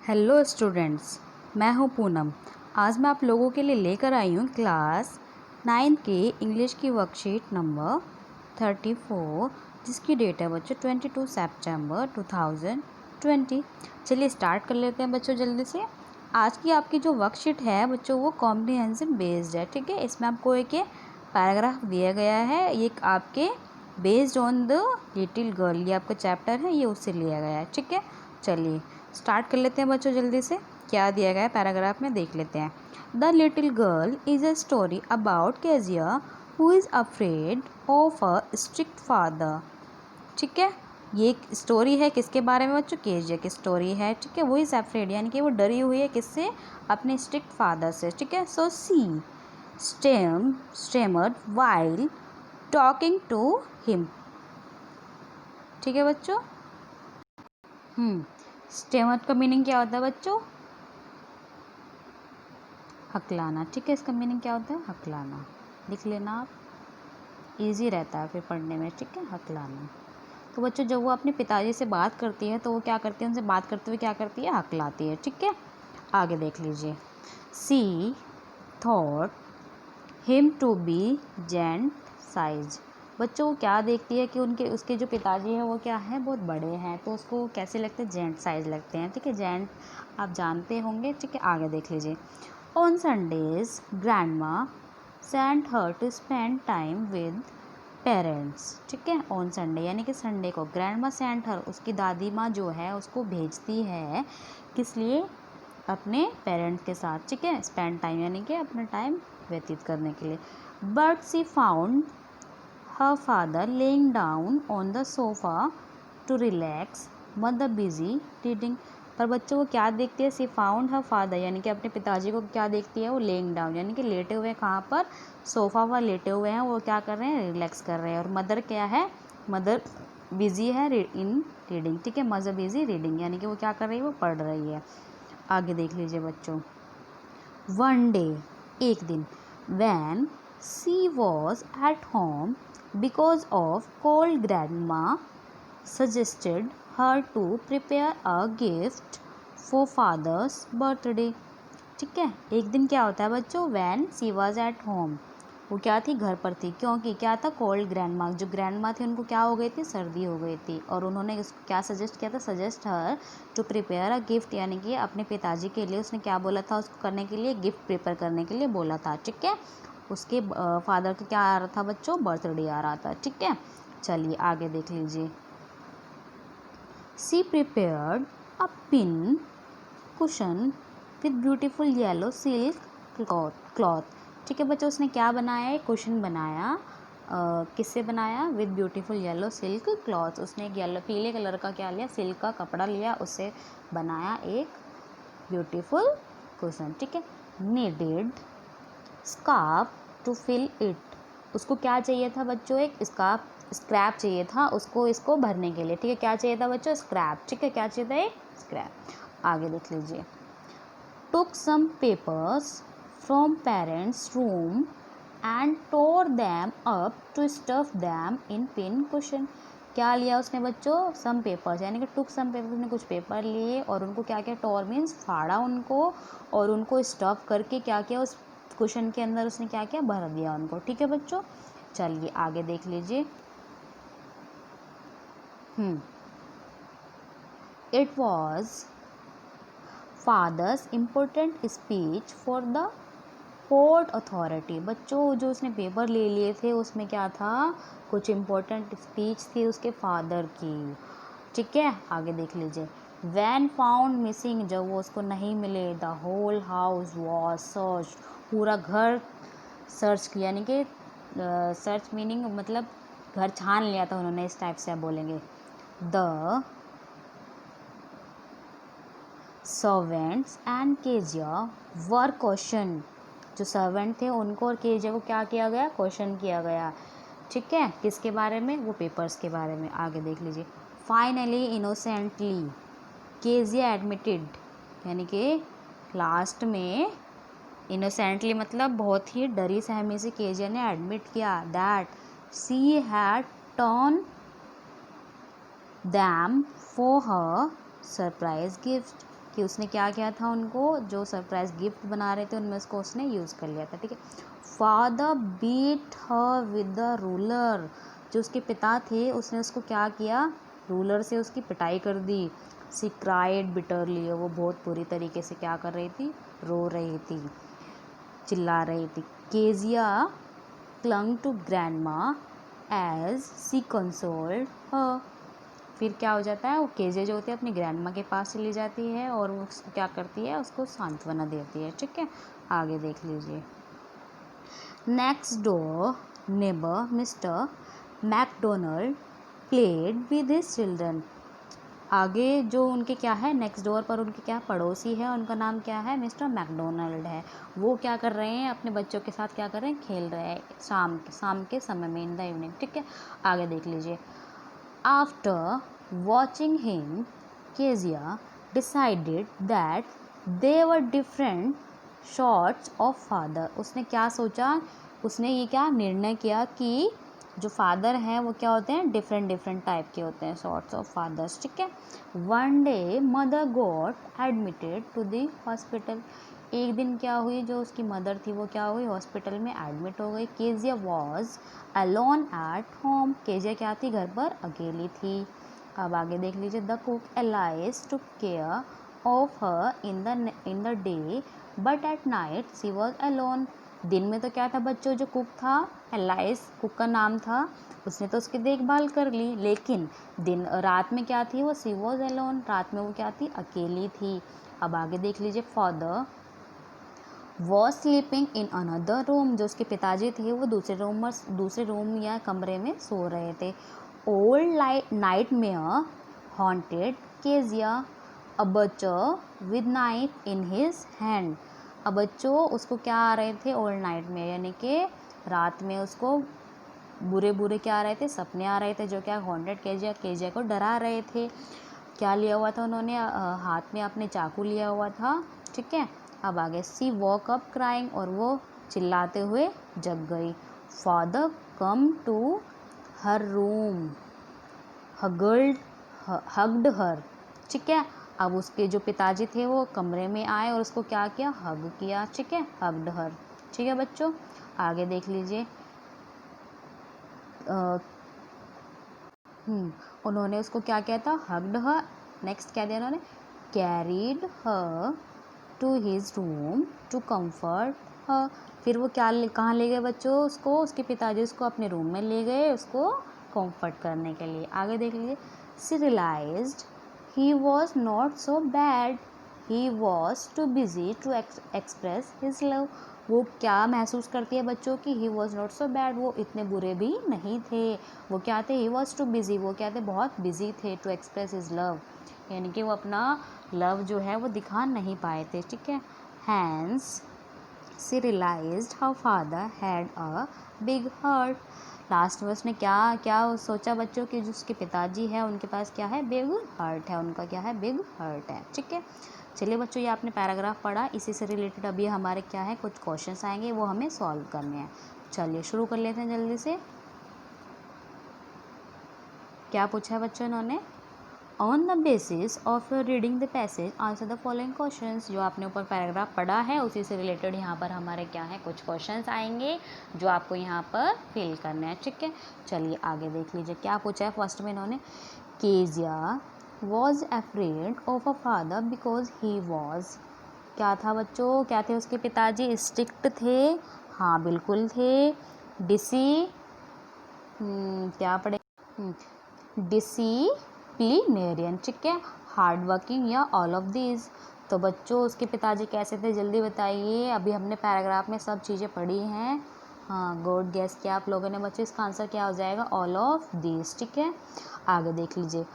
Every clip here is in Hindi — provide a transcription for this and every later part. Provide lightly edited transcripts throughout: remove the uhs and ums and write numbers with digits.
हेलो स्टूडेंट्स, मैं हूं पूनम। आज मैं आप लोगों के लिए लेकर आई हूं क्लास 9 की इंग्लिश की वर्कशीट नंबर 34, जिसकी डेट है बच्चों 22 सितंबर 2020। चलिए स्टार्ट कर लेते हैं बच्चों जल्दी से। आज की आपकी जो वर्कशीट है बच्चों वो कॉम्प्रिहेंसिव बेस्ड है, ठीक है। इसमें आपको एक पैराग्राफ दिया गया है, ये आपके based on the little girl, ये आपका चैप्टर है, ये उससे लिया गया है, ठीक है। चलिए स्टार्ट कर लेते हैं बच्चों जल्दी से। क्या दिया गया है पैराग्राफ में देख लेते हैं। The little girl is a story about Kezia who is afraid of a strict father, ठीक है। ये एक स्टोरी है किसके बारे में बच्चों? केजिया की स्टोरी है, ठीक है। वो इज़ अफ्रेड यानी कि वो डरी हुई है किससे? अपने स्ट्रिक्ट फादर से, ठीक है। सो सी स्टेमर्ड वाइल टॉकिंग टू हिम, ठीक है बच्चों। स्टेमर्ड का मीनिंग क्या होता है बच्चों? हकलाना, ठीक है। इसका मीनिंग क्या होता है? हकलाना। लिख लेना आप, इजी रहता है फिर पढ़ने में, ठीक है। हकलाना। तो बच्चों जब वो अपने पिताजी से बात करती है तो वो क्या करती है? उनसे बात करते हुए क्या करती है? हकलाती है, ठीक है। आगे देख लीजिए। She thought him to be giant size. बच्चों वो क्या देखती है कि उसके जो पिताजी हैं वो क्या हैं? बहुत बड़े हैं, तो उसको कैसे लगते हैं? जेंट साइज लगते हैं, ठीक है। जेंट आप जानते होंगे, ठीक है। आगे देख लीजिए। On Sundays grandma sent her to spend time with parents, ठीक है। ऑन संडे यानी कि संडे को ग्रैंडमा सेंट हर, उसकी दादी माँ जो है उसको भेजती है किस लिए? अपने पेरेंट्स के साथ, ठीक है। स्पेंड टाइम यानी कि अपना टाइम व्यतीत करने के लिए। But she found her father lying down on the sofa to relax, mother busy reading. पर बच्चों को क्या देखती है? सी फाउंड हर फादर यानी कि अपने पिताजी को क्या देखती है? वो लेइंग डाउन यानी कि लेटे हुए हैं, कहाँ पर? सोफा पर लेटे हुए हैं, वो क्या कर रहे हैं? रिलैक्स कर रहे हैं। और मदर क्या है? मदर बिजी है इन रीडिंग, ठीक है। मदर बिजी रीडिंग यानी कि वो क्या कर रही है? वो पढ़ रही है। आगे देख लीजिए बच्चों। वन डे, एक दिन, when she was at home because of cold, grandma suggested her to prepare a gift for father's birthday, ठीक है। एक दिन क्या होता है बच्चों? when she was at home, वो क्या थी? घर पर थी, क्योंकि क्या था? कोल्ड ग्रैंडमा, जो ग्रैंडमा थी उनको क्या हो गई थी? सर्दी हो गई थी। और उन्होंने उसको क्या सजेस्ट किया था? Suggest her to prepare a gift, यानी कि अपने पिताजी के लिए उसने क्या बोला था? उसको करने के लिए, गिफ्ट प्रिपेयर करने के लिए बोला था, ठीक है। उसके फादर का क्या आ रहा था बच्चों? बर्थडे आ रहा था, ठीक है। चलिए आगे देख लीजिए। She prepared a pin cushion with beautiful yellow silk cloth, ठीक है बच्चों। उसने क्या बनाया है? कुशन बनाया। किससे बनाया? With beautiful yellow silk cloth. उसने एक येलो पीले कलर का क्या लिया? सिल्क का कपड़ा लिया, उससे बनाया एक ब्यूटीफुल कुशन, ठीक है। Needed scarf to fill it, उसको क्या चाहिए था बच्चों? एक स्क्रैप चाहिए था उसको इसको भरने के लिए, ठीक है। क्या चाहिए था बच्चों? स्क्रैप, ठीक है। क्या चाहिए था? एक स्क्रैप। आगे देख लीजिए। took some papers from parents' room and tore them up to stuff them in pin cushion। क्या लिया उसने बच्चों? सम पेपर्स यानी कि टुक सम पेपर, उसने कुछ पेपर लिए और उनको क्या किया? टोर मीन्स फाड़ा उनको, और उनको स्टफ करके क्या किया? उस कुशन के अंदर उसने क्या किया? भर दिया उनको, ठीक है बच्चों। चलिए आगे देख लीजिए। It was father's important speech for the port authority. बच्चों जो उसने पेपर ले लिए थे उसमें क्या था? कुछ इम्पोर्टेंट स्पीच थी उसके फादर की, ठीक है। आगे देख लीजिए। वैन फाउंड मिसिंग, जब वो उसको नहीं मिले, the whole house was search, पूरा घर सर्च किया, यानी कि सर्च मीनिंग मतलब घर छान लिया था उन्होंने, इस टाइप से आप बोलेंगे। The servants and Kezia were question, जो सर्वेंट थे उनको और केजिया को क्या किया गया? क्वेश्चन किया गया, ठीक है। किसके बारे में? वो पेपर्स के बारे में। आगे देख लीजिए। फाइनली इनोसेंटली केजिया एडमिटेड, यानी कि लास्ट में इनोसेंटली मतलब बहुत ही डरी सहमी से केजिया ने एडमिट किया that she had turn them for her surprise gift, कि उसने क्या किया था, उनको जो सरप्राइज गिफ्ट बना रहे थे उनमें उसको उसने यूज़ कर लिया था, ठीक है। Father beat her with the ruler, जो उसके पिता थे उसने उसको क्या किया, रूलर से उसकी पिटाई कर दी। सी क्राइड बिटरली, वो बहुत बुरी तरीके से क्या कर रही थी, रो रही थी, चिल्ला रही थी। Kezia clung to grandma as she consoled her, फिर क्या हो जाता है, वो केजे जो होती है अपनी ग्रैंडमा के पास चली जाती है और वो उसको क्या करती है, उसको सांत्वना देती है, ठीक है। आगे देख लीजिए। Next door neighbour mister McDonald played with his children, आगे जो उनके क्या है, नेक्स्ट डोर पर उनके क्या पड़ोसी है, उनका नाम क्या है, मिस्टर मैकडोनल्ड है। वो क्या कर रहे हैं, अपने बच्चों के साथ क्या कर रहे हैं, खेल रहे हैं शाम के समय में, इन द इवनिंग, ठीक है। आगे देख लीजिए। After watching him Kezia decided that they were different shorts of father, उसने क्या सोचा, उसने ये क्या निर्णय किया कि जो फादर हैं वो क्या होते हैं, डिफरेंट डिफरेंट टाइप के होते हैं, सॉर्ट्स ऑफ फादर्स, ठीक है। One day mother got admitted to the hospital, एक दिन क्या हुई, जो उसकी मदर थी वो क्या हुई, हॉस्पिटल में एडमिट हो गई। Kezia was alone at home, Kezia क्या थी, घर पर अकेली थी। अब आगे देख लीजिए। The cook Alice to care of her in the day but at night she was alone, दिन में तो क्या था बच्चों, जो कुक था, एलाइस कुक का नाम था, उसने तो उसकी देखभाल कर ली, लेकिन रात में क्या थी वो, सी वॉज अलोन, रात में वो क्या थी, अकेली थी। अब आगे देख लीजिए। Father was sleeping in another room, जो उसके पिताजी थे वो दूसरे रूम या कमरे में सो रहे थे। Old night mayor haunted Kezia, a बच्चर with knife in his hand, अब बच्चों उसको क्या आ रहे थे, ओल्ड नाइट में, यानी कि रात में उसको बुरे बुरे क्या आ रहे थे, सपने आ रहे थे, जो क्या हॉन्टेड केजिया को डरा रहे थे। क्या लिया हुआ था उन्होंने, हाथ में अपने चाकू लिया हुआ था, ठीक है। अब आगे। सी वॉक अप क्राइंग, और वो चिल्लाते हुए जग गई। Father come to her room hugged her, ठीक है। अब उसके जो पिताजी थे वो कमरे में आए और उसको क्या किया, हग किया, ठीक है, हग्ड हर, ठीक है बच्चों। आगे देख लीजिए। उन्होंने उसको क्या किया था, हग्ड हर। नेक्स्ट क्या दिया उन्होंने, carried her to his room to comfort her, फिर वो क्या कहाँ ले गए बच्चों, उसको, उसके पिताजी उसको अपने रूम में ले गए उसको कंफर्ट करने के लिए। आगे देख लीजिए। She realised he was not so bad, he was too busy to express his love, वो क्या महसूस करती है बच्चों की, he was not so bad, वो इतने बुरे भी नहीं थे, वो क्या थे, ही वॉज टू बिजी, वो क्या थे, बहुत बिजी थे, टू एक्सप्रेस हिज लव, यानी कि वो अपना लव जो है वो दिखा नहीं पाए थे, ठीक है। Hence she realised her father had a big heart, last में उसने क्या क्या सोचा बच्चों कि जो उसके पिताजी है उनके पास क्या है, बिग हर्ट है, उनका क्या है, बिग हर्ट है, ठीक है। चलिए बच्चों, ये आपने पैराग्राफ पढ़ा, इसी से रिलेटेड अभी हमारे क्या है, कुछ क्वेश्चंस आएंगे, वो हमें सॉल्व करने हैं। चलिए शुरू कर लेते हैं जल्दी से। क्या पूछा है बच्चों इन्होंने, on the basis of your reading the passage answer the following questions, जो आपने ऊपर पैराग्राफ पढ़ा है उसी से रिलेटेड यहाँ पर हमारे क्या है, कुछ क्वेश्चंस आएंगे जो आपको यहाँ पर फिल करने हैं, ठीक है। चलिए आगे देख लीजिए। क्या पूछा है फर्स्ट में इन्होंने, Kezia was afraid of a father because he was, क्या था बच्चों, क्या थे उसके पिताजी, स्ट्रिक्ट थे, हाँ बिल्कुल थे। डिसी क्या पढ़े, डिसिप्लिनेरियन, ठीक है, हार्ड वर्किंग या ऑल ऑफ दीज, तो बच्चों उसके पिताजी कैसे थे, जल्दी बताइए, अभी हमने पैराग्राफ में सब चीज़ें पढ़ी हैं, हाँ गुड गेस किया आप लोगों ने बच्चों, इसका आंसर क्या हो जाएगा, ऑल ऑफ दीज, ठीक है। आगे देख लीजिए।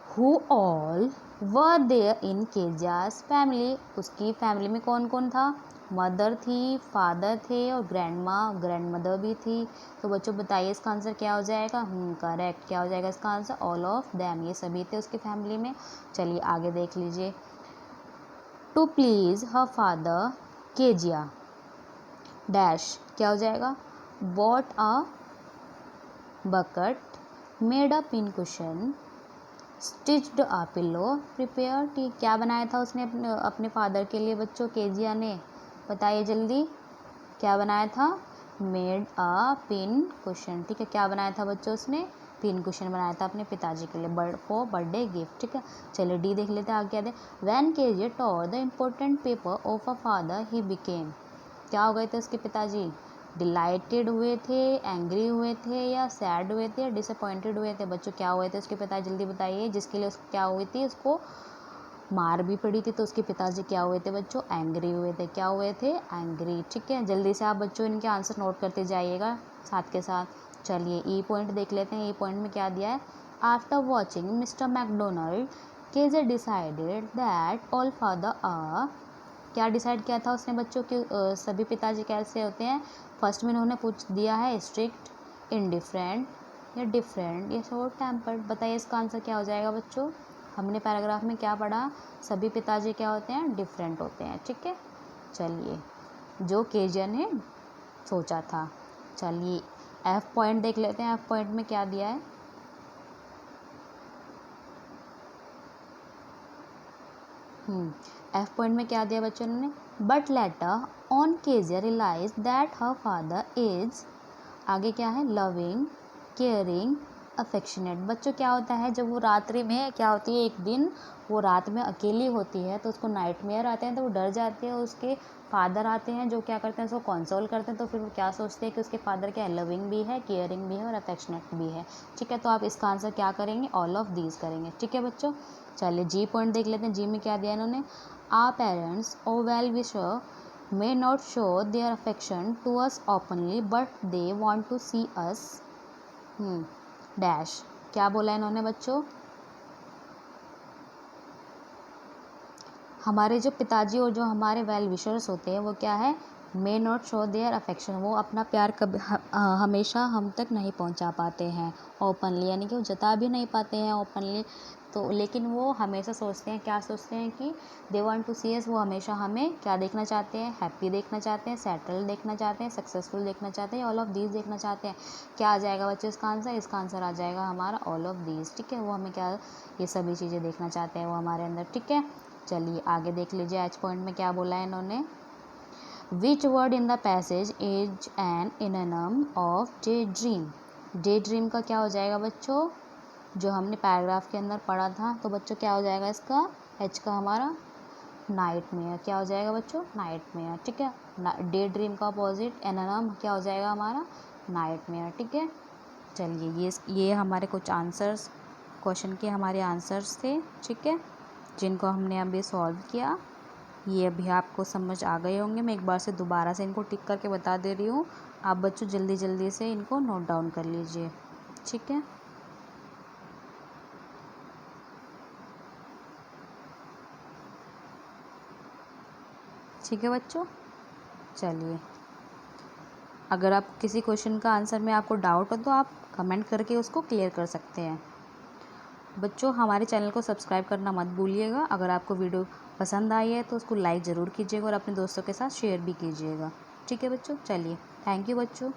Who all were there in Kezia's family, उसकी फैमिली में कौन कौन था, मदर थी, फादर थे और ग्रैंड मदर भी थी, तो बच्चों बताइए इसका आंसर क्या हो जाएगा, करेक्ट, क्या हो जाएगा इसका आंसर, ऑल ऑफ देम, ये सभी थे उसकी फैमिली में। चलिए आगे देख लीजिए। To please her father Kezia dash, क्या हो जाएगा, bought a bucket made a pin cushion stitched a pillow, prepare tea, क्या बनाया था उसने अपने फादर के लिए बच्चों केजिया ने, बताइए जल्दी, क्या बनाया था, मेड अ पिन कुशन, ठीक है, क्या बनाया था बच्चों उसने, पिन कुशन बनाया था अपने पिताजी के लिए फॉर बर्थडे गिफ्ट, ठीक है। चलिए डी देख लेते हैं आगे क्या दे, when Kezia tore the important paper of a father he became, क्या हो गए थे उसके पिताजी, डिलाइटेड हुए थे, एंग्री हुए थे, या सैड हुए थे, या डिसअपॉइंटेड हुए थे बच्चों, क्या हुए थे उसके पिताजी, जल्दी बताइए, जिसके लिए उसको क्या हुई थी, उसको मार भी पड़ी थी, तो उसके पिताजी क्या हुए थे बच्चों, एंग्री हुए थे, क्या हुए थे, एंग्री, ठीक है। जल्दी से आप बच्चों इनके आंसर नोट करते जाइएगा साथ के साथ। चलिए ई पॉइंट देख लेते हैं, ई पॉइंट में क्या दिया है, after watching Mr Macdonald Kezia decided that all father are, क्या डिसाइड किया था उसने बच्चों कि सभी पिताजी कैसे होते हैं, फर्स्ट में उन्होंने पूछ दिया है स्ट्रिक्ट, इनडिफरेंट, या डिफरेंट, या शॉर्ट टेम्पर्ड, बताइए इसका आंसर क्या हो जाएगा बच्चों, हमने पैराग्राफ में क्या पढ़ा, सभी पिताजी क्या होते हैं, डिफरेंट होते हैं, ठीक है। चलिए जो केजिया ने सोचा था। चलिए एफ पॉइंट देख लेते हैं, एफ पॉइंट में क्या दिया है, एफ पॉइंट में क्या दिया बच्चों ने, but later on Kezia realise that her father is, आगे क्या है, लविंग, केयरिंग, अफेक्शनेट, बच्चों क्या होता है, जब वो रात्रि में क्या होती है, एक दिन वो रात में अकेली होती है तो उसको नाइटमेयर आते हैं, तो वो डर जाती है, उसके फादर आते हैं जो क्या करते हैं, उसको कंसोल करते हैं, तो फिर वो क्या सोचते हैं कि उसके फादर क्या है, लविंग भी है, केयरिंग भी है, और अफेक्शनेट भी है, ठीक है। तो आप इसका आंसर क्या करेंगे, ऑल ऑफ दीज करेंगे, ठीक है बच्चों। चलिए जी पॉइंट देख लेते हैं, जी में क्या दिया इन्होंने, आवर पेरेंट्स और well wisher may not show their affection to us openly but they want to see us dash, क्या बोला इन्होंने बच्चों, हमारे जो पिताजी और जो हमारे वेल विशर्स होते हैं वो क्या है, may not show their affection, वो अपना प्यार कभी हमेशा हम तक नहीं पहुंचा पाते हैं ओपनली, यानी कि वो जता भी नहीं पाते हैं ओपनली, तो लेकिन वो हमेशा सोचते हैं, क्या सोचते हैं कि दे वांट टू सी अस, वो हमेशा हमें क्या देखना चाहते हैं, हैप्पी देखना चाहते हैं, सेटल देखना चाहते हैं, सक्सेसफुल देखना चाहते हैं, ऑल ऑफ दीज देखना चाहते हैं। क्या आ जाएगा बच्चों इसका आंसर, इसका आंसर आ जाएगा हमारा ऑल ऑफ दीज, ठीक है। वो हमें क्या, ये सभी चीज़ें देखना चाहते हैं वो हमारे अंदर, ठीक है। चलिए आगे देख लीजिए, एच पॉइंट में क्या बोला है इन्होंने, which word in the passage is an इनोनिम of daydream, daydream का क्या हो जाएगा बच्चों, जो हमने पैराग्राफ के अंदर पढ़ा था, तो बच्चों क्या हो जाएगा इसका, एच का हमारा नाइटमेयर, क्या हो जाएगा बच्चों, नाइटमेयर, ठीक है। डे ड्रीम का अपोजिट एनोनिम क्या हो जाएगा हमारा, नाइटमेयर, ठीक है। चलिए ये हमारे कुछ आंसर्स, क्वेश्चन के हमारे आंसर्स थे, ठीक है, जिनको हमने अभी सॉल्व किया, ये अभी आपको समझ आ गए होंगे। मैं एक बार से दोबारा से इनको टिक करके बता दे रही हूँ, आप बच्चों जल्दी जल्दी से इनको नोट डाउन कर लीजिए, ठीक है। ठीक है बच्चों, चलिए अगर आप किसी क्वेश्चन का आंसर में आपको डाउट हो तो आप कमेंट करके उसको क्लियर कर सकते हैं। बच्चों हमारे चैनल को सब्सक्राइब करना मत भूलिएगा, अगर आपको वीडियो पसंद आई है तो उसको लाइक ज़रूर कीजिएगा और अपने दोस्तों के साथ शेयर भी कीजिएगा, ठीक है बच्चों। चलिए थैंक यू बच्चों।